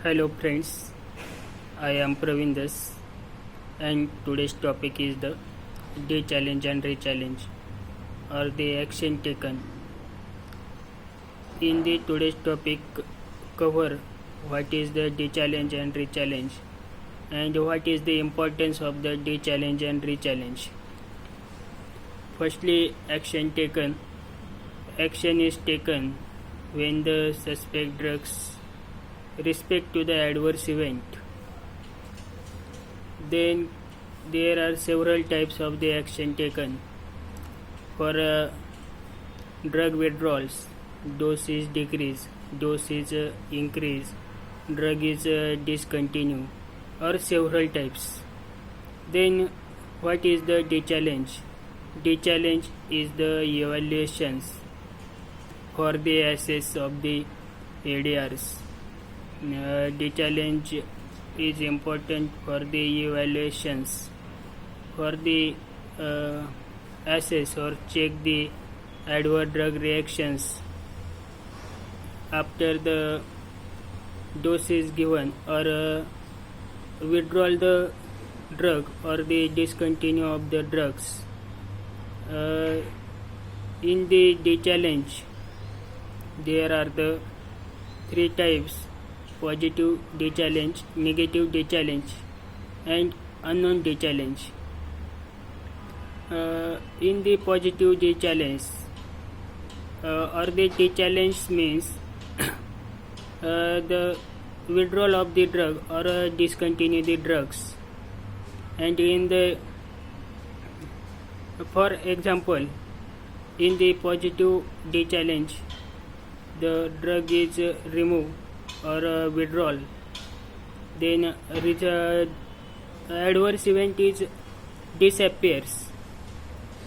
Hello friends, I am Praveen Das and today's topic is the day challenge and re-challenge or the action taken. In the today's topic cover what is the day challenge and re-challenge and what is the importance of the day challenge and re-challenge. Firstly, action taken. Action is taken when the suspect drugs respect to the adverse event. Then there are several types of the action taken. For drug withdrawals, dose is decrease, dose is increase, drug is discontinue, or several types. Then what is the day challenge? Day challenge is the evaluations for the assess of the ADRs. The challenge is important for the evaluations for the assess or check the adverse drug reactions after the dose is given or withdrawal the drug or the discontinue of the drugs. In the day challenge there are the three types: positive day challenge, negative day challenge, and unknown day challenge. In the positive day challenge or the day challenge means the withdrawal of the drug or discontinue the drugs. And in the, for example, in the positive day challenge, the drug is removed or withdrawal, then adverse event is disappears,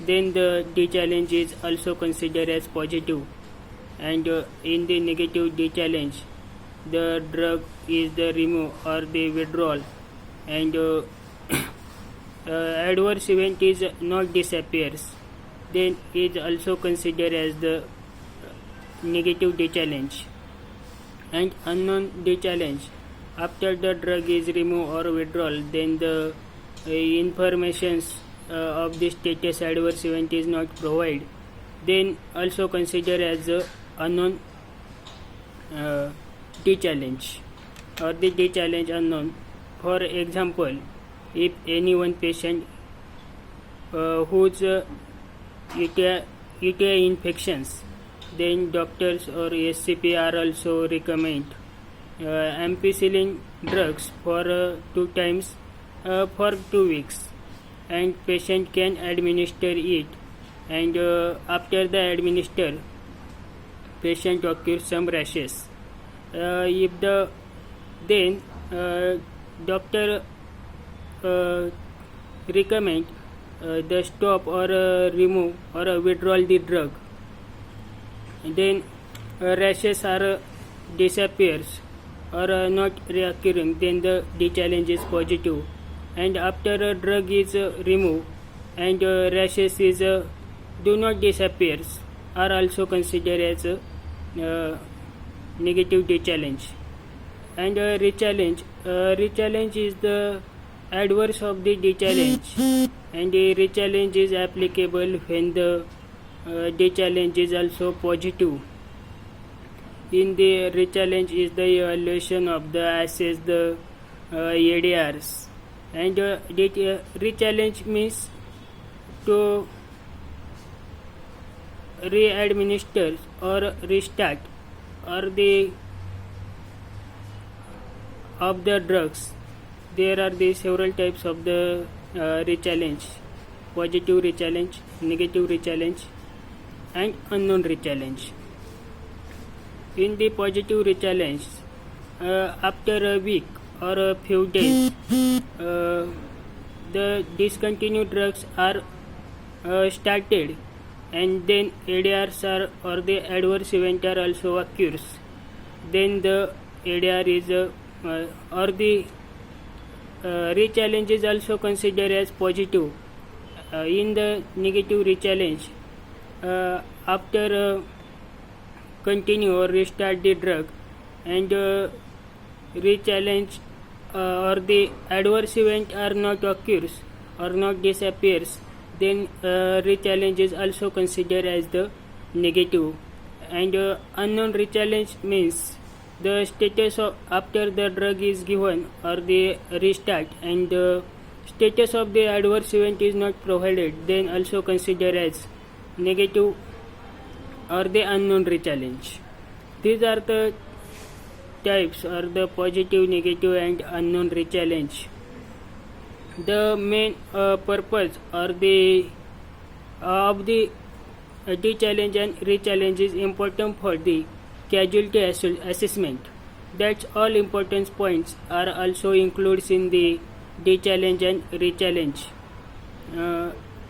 then the day challenge is also considered as positive. And in the negative day challenge, the drug is the remove or the withdrawal, and adverse event is not disappears, then is also considered as the negative day challenge. And unknown day challenge, after the drug is removed or withdrawal, then the informations of the status adverse event is not provided, then also considered as the unknown day challenge or the day challenge unknown. For example, if any one patient whose UTI infections, then doctors or SCP are also recommend ampicillin drugs for 2 times for 2 weeks, and patient can administer it, and after the administer patient occurs some rashes. If the then doctor recommend the stop or remove or withdrawal the drug, then rashes are disappears or not reoccurring, then the day challenge is positive. And after a drug is removed and rashes is do not disappears, are also considered as negative day challenge. And re-challenge is the adverse of the day challenge, and a re-challenge is applicable when the day challenge is also positive. In the re-challenge is the evaluation of the assess the ADRs, and re-challenge means to re-administer or restart or the of the drugs. There are the several types of the re-challenge: positive re-challenge, negative re-challenge, and unknown re-challenge. In the positive re-challenge, after a week or a few days, the discontinued drugs are started, and then ADRs are or the adverse event are also occurs, then the ADR is or the re-challenge is also considered as positive. In the negative re-challenge, after continue or restart the drug, and re-challenge or the adverse event are not occurs or not disappears, then re-challenge is also considered as the negative. And unknown re-challenge means the status of after the drug is given or the restart and the status of the adverse event is not provided, then also considered as negative or the unknown re-challenge. These are the types or the positive, negative and unknown re-challenge. The main purpose or the of the de-challenge and re-challenge is important for the casualty assessment. That's all important points are also included in the de-challenge and re-challenge.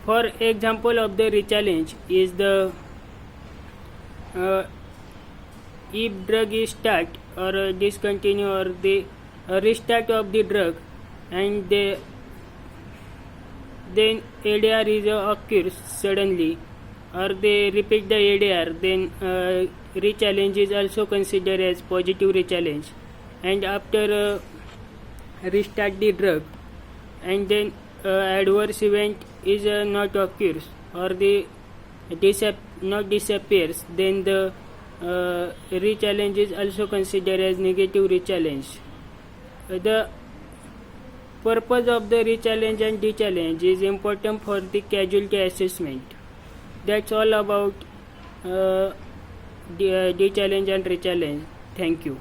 For example of the re-challenge is the if drug is start or discontinue or the restart of the drug and then ADR is occurs suddenly or they repeat the ADR, then re-challenge is also considered as positive re-challenge. And after restart the drug and then adverse event is not occurs or the not disappears, then the re-challenge is also considered as negative re-challenge. The purpose of the re-challenge and de-challenge is important for the casualty assessment. That's all about de-challenge and re-challenge. Thank you.